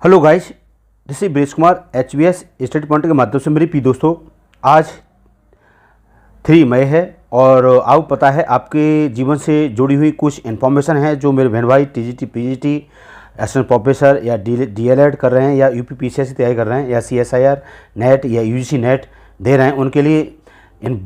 Hello guys, this is Bresh Kumar HBS state point के माध्यम से मेरी प्रिय दोस्तों। आज 3 मई है और आपको पता है आपके जीवन से जुड़ी हुई कुछ इन्फॉर्मेशन है जो मेरे बहन भाई TGT PGT असिस्टेंट प्रोफेसर या DLED कर रहे हैं या UPPCS की तैयारी कर रहे हैं या CSIR नेट या UGC नेट दे रहे हैं, उनके लिए इन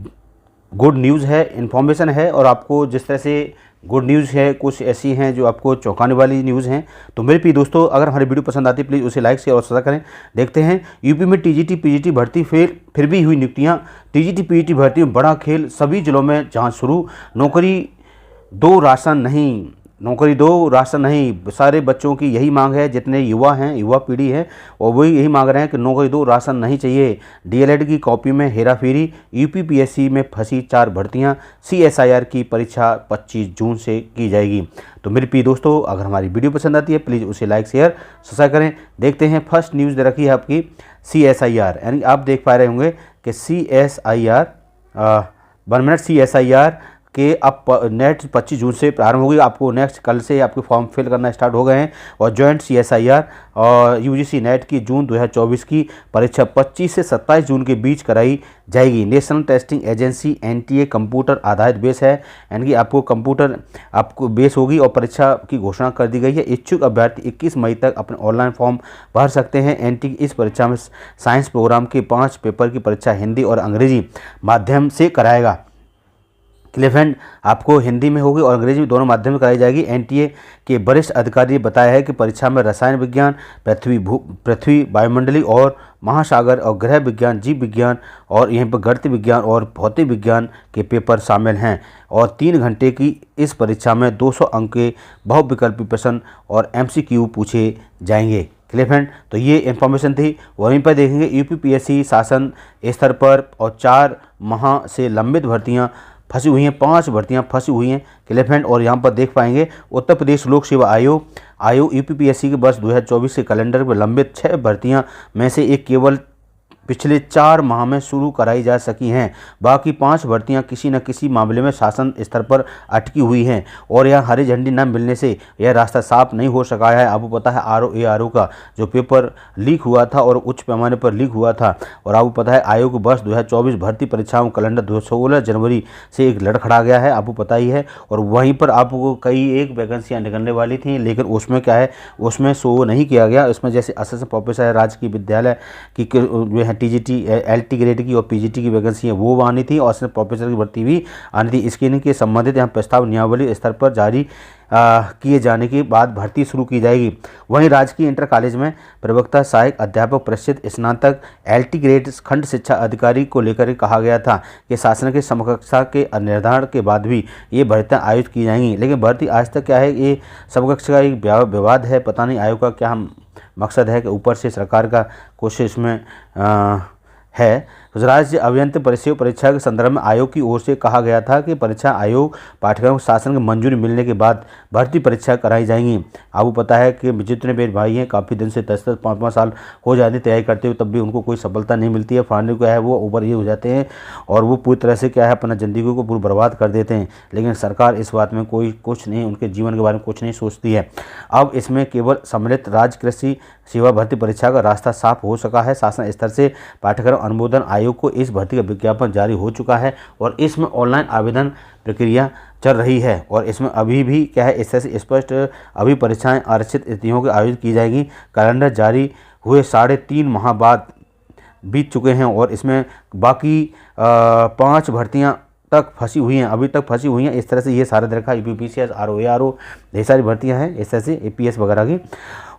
गुड न्यूज़ है, इन्फॉर्मेशन है। और आपको जिस तरह से गुड न्यूज़ है, कुछ ऐसी हैं जो आपको चौंकाने वाली न्यूज़ हैं। तो मेरे प्रिय दोस्तों, अगर हमारी वीडियो पसंद आती है प्लीज़ उसे लाइक शेयर और सब्सक्राइब करें। देखते हैं यूपी में TGT PGT भर्ती फिर भी हुई नियुक्तियां। TGT PGT भर्ती में बड़ा खेल, सभी जिलों में जांच शुरू। नौकरी दो राशन नहीं, सारे बच्चों की यही मांग है, जितने युवा हैं, युवा पीढ़ी है, और वही यही मांग रहे हैं कि नौकरी दो राशन नहीं चाहिए। DLED की कॉपी में हेराफेरी, UPPSC में फंसी 4 भर्तियां, CSIR की परीक्षा 25 जून से की जाएगी। तो मेरे प्रिय दोस्तों, अगर हमारी वीडियो पसंद आती है प्लीज़ उसे लाइक शेयर सब्सक्राइब करें। देखते हैं फर्स्ट न्यूज़ दे रखी है आपकी CSIR, यानी आप देख पा रहे होंगे कि CSIR 1 मिनट CSIR कि अब नेट 25 जून से प्रारंभ होगी। आपको नेक्स्ट कल से आपके फॉर्म फिल करना स्टार्ट हो गए हैं और जॉइंट CSIR और UGC नेट की जून 2024 की परीक्षा 25 से 27 जून के बीच कराई जाएगी। National testing agency NTA computer आधारित बेस है, यानी कि आपको कंप्यूटर आपको बेस होगी और परीक्षा की घोषणा कर दी गई है। इच्छुक अभ्यर्थी 21 मई तक अपने ऑनलाइन फॉर्म भर सकते हैं। NTA इस परीक्षा में साइंस प्रोग्राम के 5 पेपर की परीक्षा हिंदी और अंग्रेजी माध्यम से कराएगा। क्लियर फ्रेंड, आपको हिंदी में होगी और अंग्रेजी में दोनों माध्यम में कराई जाएगी। NTA के वरिष्ठ अधिकारी ने बताया है कि परीक्षा में रसायन विज्ञान, पृथ्वी वायुमंडली और महासागर और गृह विज्ञान, जीव विज्ञान और यहीं पर गणित विज्ञान और भौतिक विज्ञान के पेपर शामिल हैं। और 3 घंटे की इस परीक्षा में 200 अंक के बहुविकल्पी प्रश्न और MCQ पूछे जाएंगे। क्लियर फ्रेंड, तो ये इन्फॉर्मेशन थी। वहीं पर देखेंगे UPPSC शासन स्तर पर और 4 माह से लंबित भर्तियाँ फंसी हुई हैं, 5 भर्तियां फंसी हुई हैं। क्लियर फ्रेंड, और यहाँ पर देख पाएंगे उत्तर प्रदेश लोक सेवा आयोग UPPSC के वर्ष 2024 के कैलेंडर में लंबित 6 भर्तियां में से एक केवल पिछले 4 माह में शुरू कराई जा सकी हैं। बाकी 5 भर्तियां किसी न किसी मामले में शासन स्तर पर अटकी हुई हैं और यह हरी झंडी न मिलने से यह रास्ता साफ नहीं हो सका है। आपको पता है RO का जो पेपर लीक हुआ था और उच्च पैमाने पर लीक हुआ था, और आपको पता है आयोग वर्ष 2024 भर्ती परीक्षाओं कैलेंडर 16 जनवरी से एक लड़खड़ा गया है, आपको पता ही है। और वहीं पर आपको कई एक वैकेंसियाँ निकलने वाली थी, लेकिन उसमें क्या है, उसमें शो नहीं किया गया। उसमें जैसे असिस्टेंट प्रोफेसर राजकीय विद्यालय की जो है TGT LT ग्रेड की और PGT की वैकेंसी है वो आनी थी और असिस्टेंट प्रोफेसर की भर्ती भी आनी थी। स्क्रीनिंग के संबंधित यहाँ प्रस्ताव नियमावली स्तर पर जारी किए जाने के बाद भर्ती शुरू की जाएगी। वहीं राजकीय इंटर कॉलेज में प्रवक्ता, सहायक अध्यापक, प्रशिक्षित स्नातक, LT ग्रेड खंड शिक्षा अधिकारी को लेकर कहा गया था कि शासन के समकक्षा के निर्धारण के बाद भी ये भर्तियाँ आयोजित की जाएंगी। लेकिन भर्ती आज तक क्या है, ये समकक्षा का एक विवाद है, पता नहीं आयोग का क्या मकसद है कि ऊपर से सरकार का कुछ इसमें है। राज्य अभियंत्रण परिषद परीक्षा के संदर्भ में आयोग की ओर से कहा गया था कि परीक्षा आयोग पाठ्यक्रम शासन की मंजूरी मिलने के बाद भर्ती परीक्षा कराई जाएंगी। आपको पता है कि जितने मेरे भाई हैं काफ़ी दिन से 10-10, 5-5 साल हो जाती तैयारी करते हुए, तब भी उनको कोई सफलता नहीं मिलती है। फाइनली क्या है वो ओवर ये हो जाते हैं और वो पूरी तरह से क्या है अपना ज़िंदगी को पूरी बर्बाद कर देते हैं। लेकिन सरकार इस बात में कोई कुछ नहीं, उनके जीवन के बारे में कुछ नहीं सोचती है। अब इसमें केवल सम्मिलित राज्य कृषि सेवा भर्ती परीक्षा का रास्ता साफ हो सका है। शासन स्तर से पाठ्यक्रम अनुमोदन आयोग को इस भर्ती का विज्ञापन जारी हो चुका है और इसमें ऑनलाइन आवेदन प्रक्रिया चल रही है। और इसमें अभी भी क्या है, इससे स्पष्ट अभी परीक्षाएं आरक्षित तिथियों के आयोजित की जाएंगी। कैलेंडर जारी हुए 3.5 माह बाद बीत चुके हैं और इसमें बाकी 5 भर्तियां तक फंसी हुई हैं, अभी तक फंसी हुई हैं। इस तरह से ये सारा देखा UPPCS RO ढेर सारी भर्तियां हैं इस तरह से APS वगैरह की।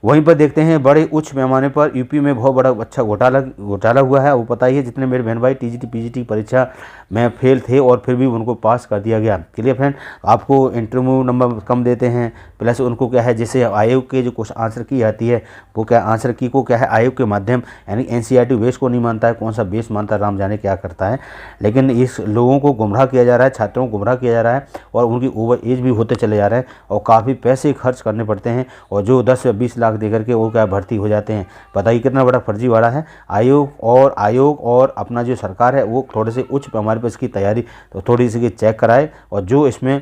वहीं पर देखते हैं बड़े उच्च पैमाने पर यूपी में बहुत बड़ा अच्छा घोटाला हुआ है। वो पता ही है, जितने मेरे बहन भाई TGT PGT परीक्षा में फेल थे और फिर भी उनको पास कर दिया गया। क्लियर फ्रेंड, आपको इंटरव्यू नंबर कम देते हैं, प्लस उनको क्या है, जैसे आयोग के जो कुछ आंसर की आती है वो क्या आंसर की को क्या है आयोग के माध्यम यानी NCERT बेस को नहीं मानता है, कौन सा बेस मानता है राम जाने क्या करता है। लेकिन इस लोगों को गुमराह किया जा रहा है, छात्रों को गुमराह किया जा रहा है और उनकी ओवर एज भी होते चले जा रहे हैं और काफ़ी पैसे खर्च करने पड़ते हैं और जो 10 या 20 लाख दे करके वो क्या भर्ती हो जाते हैं। पता ही कितना बड़ा फर्जीवाड़ा है। आयोग और अपना जो सरकार है वो थोड़े से उच्च पैमाने पर इसकी तैयारी तो थोड़ी सी चेक कराए और जो इसमें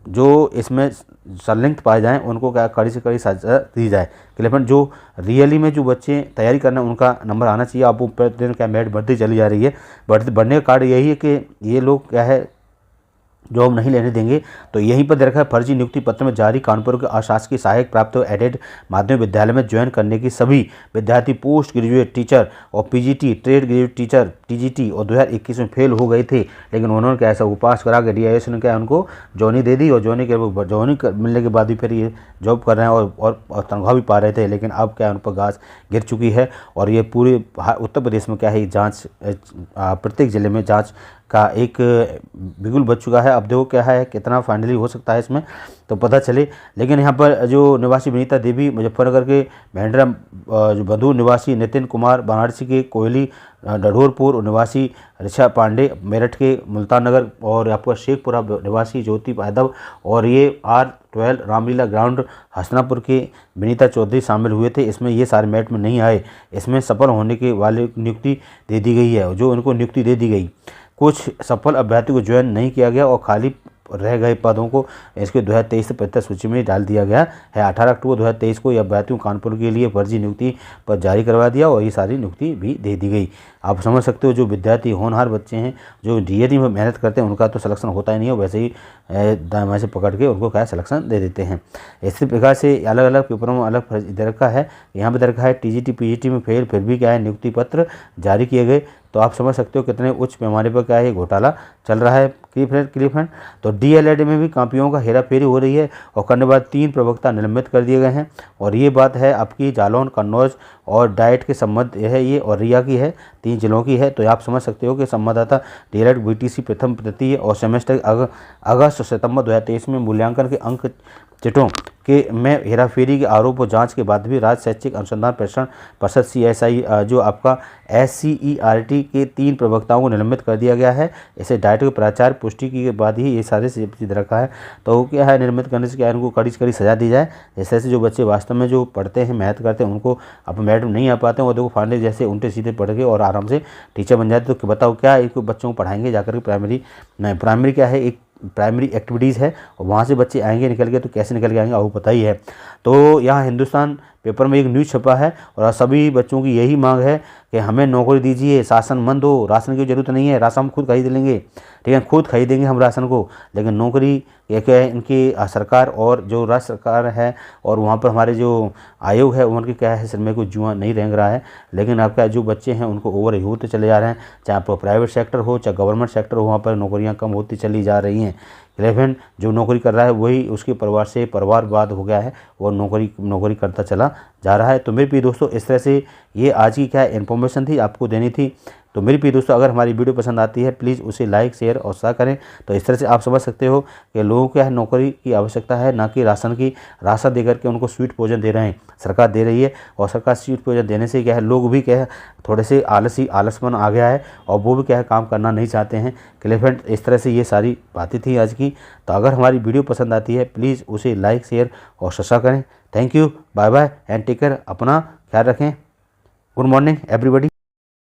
जो इसमें संलिग्न पाए जाएं उनको क्या कड़ी से कड़ी सजा दी जाए। क्लियर फ्रेंड, जो रियली में जो बच्चे तैयारी करना उनका नंबर आना चाहिए। अब प्रतिदिन क्या मेरिट बढ़ती चली जा रही है, बढ़ने का कारण यही है कि ये लोग क्या है जॉब नहीं लेने देंगे। तो यहीं पर देखा है फर्जी नियुक्ति पत्र में जारी कानपुर के अशासकीय सहायक प्राप्त एडेड माध्यमिक विद्यालय में ज्वाइन करने की सभी विद्यार्थी पोस्ट ग्रेजुएट टीचर और PGT trade graduate teacher TGT और 2021 में फेल हो गए थे, लेकिन उन्होंने क्या ऐसा पास करा के डीआईएस ने क्या उनको जॉइनिंग दे दी और जॉइनिंग मिलने के बाद भी फिर ये जॉब कर रहे हैं और तनख्वाह भी पा रहे थे। लेकिन अब क्या उन पर घास गिर चुकी है और ये पूरे उत्तर प्रदेश में क्या है जाँच, प्रत्येक जिले में जाँच का एक बिगुल बच चुका है। अब देखो क्या है कितना फाइनली हो सकता है इसमें तो पता चले। लेकिन यहाँ पर जो निवासी विनीता देवी मुजफ्फरनगर के भेंडरा, जो बंधु निवासी नितिन कुमार वाराणसी के कोयली डढोरपुर निवासी ऋषा पांडे मेरठ के मुल्तान नगर और आपका शेखपुरा निवासी ज्योति यादव और ये R12 रामलीला ग्राउंड हसनापुर के विनीता चौधरी शामिल हुए थे। इसमें ये सारे मेरिट में नहीं आए। इसमें सफल होने के वाले नियुक्ति दे दी गई है, जो उनको नियुक्ति दे दी गई। कुछ सफल अभ्यर्थियों को ज्वाइन नहीं किया गया और खाली रह गए पदों को इसके 2023 से प्रत्यक्ष सूची में डाल दिया गया है। 18 अक्टूबर 2023 को यह अभ्यर्थियों कानपुर के लिए फर्जी नियुक्ति पर जारी करवा दिया और ये सारी नियुक्ति भी दे दी गई। आप समझ सकते हो जो विद्यार्थी होनहार बच्चे हैं जो डीएडी में मेहनत करते हैं उनका तो सिलेक्शन होता ही नहीं है, वैसे ही दाएं से पकड़ के उनको क्या सिलेक्शन दे देते हैं। इसी प्रकार से अलग अलग पेपरों में अलग इधर रखा है, यहाँ पर रखा है टीजीटी पीजीटी में फेल फिर भी क्या है नियुक्ति पत्र जारी किए गए। तो आप समझ सकते हो कितने उच्च पैमाने पर क्या है घोटाला चल रहा है। क्लियर फ्रेंड, तो डीएलएड में भी कॉपियों का हेराफेरी हो रही है और करने बाद 3 प्रवक्ता निलंबित कर दिए गए हैं। और ये बात है आपकी जालौन, कन्नौज और डाइट के संबंध है ये और रिया की है, 3 जिलों की है। तो आप समझ सकते हो कि संवाददाता डीएलएड बीटीसी प्रथम तृतीय और सेमेस्टर अगस्त सितंबर 2023 में मूल्यांकन के अंक चिटों के में हेराफेरी के आरोप और जांच के बाद भी राज्य शैक्षिक अनुसंधान प्रशिक्षण परिषद सीएसआई जो आपका SCERT के 3 प्रवक्ताओं को निलंबित कर दिया गया है। इसे डाइट के प्राचार्य पुष्टि के बाद ही ये सारे चीज रखा है। तो क्या है निलंबित करने से क्या इनको कड़ी से कड़ी सजा दी जाए। जैसे जो बच्चे वास्तव में जो पढ़ते हैं मेहनत करते हैं उनको अब मेरिट नहीं आ पाते हैं और देखो फाइनली जैसे उल्टे सीधे पढ़ के और आराम से टीचर बन जाते। तो बताओ क्या इनको बच्चों को पढ़ाएंगे जाकर के प्राइमरी क्या है एक प्राइमरी एक्टिविटीज़ है और वहाँ से बच्चे आएंगे निकल के तो कैसे निकल के आएंगे आपको पता ही है। तो यहाँ हिंदुस्तान पेपर में एक न्यूज़ छपा है और सभी बच्चों की यही मांग है कि हमें नौकरी दीजिए, शासन बंद हो, राशन की ज़रूरत नहीं है, राशन हम खुद खरीद लेंगे, ठीक है, खुद खरीदेंगे हम राशन को। लेकिन नौकरी एक है इनकी सरकार और जो राज्य सरकार है और वहाँ पर हमारे जो आयोग है उनके क्या है सिर में कोई जुआ नहीं रेंग रहा है। लेकिन आपका जो बच्चे हैं उनको ओवर ही होते चले जा रहे हैं, चाहे आप प्राइवेट सेक्टर हो चाहे गवर्नमेंट सेक्टर हो, वहाँ पर नौकरियाँ कम होती चली जा रही हैं। 11 जो नौकरी कर रहा है वही उसके परिवार से परिवारवाद हो गया है और नौकरी करता चला जा रहा है। तो मेरे प्रिय दोस्तों इस तरह से ये आज की क्या इन्फॉर्मेशन थी आपको देनी थी। तो मेरे प्रिय दोस्तों अगर हमारी वीडियो पसंद आती है प्लीज़ उसे लाइक शेयर और साझा करें। तो इस तरह से आप समझ सकते हो कि लोगों को क्या है नौकरी की आवश्यकता है, ना कि राशन की। राशन दे करके उनको स्वीट भोजन दे रहे हैं, सरकार दे रही है और सरकार स्वीट भोजन देने से क्या है लोग भी क्या है थोड़े से आलसपन आ गया है और वो भी क्या है काम करना नहीं चाहते हैं। क्लियर फ्रेंड, इस तरह से ये सारी बातें थी आज की। तो अगर हमारी वीडियो पसंद आती है प्लीज़ उसे लाइक शेयर और साझा करें। Thank you, bye bye and take care, अपना ख्याल रखें। Good morning everybody.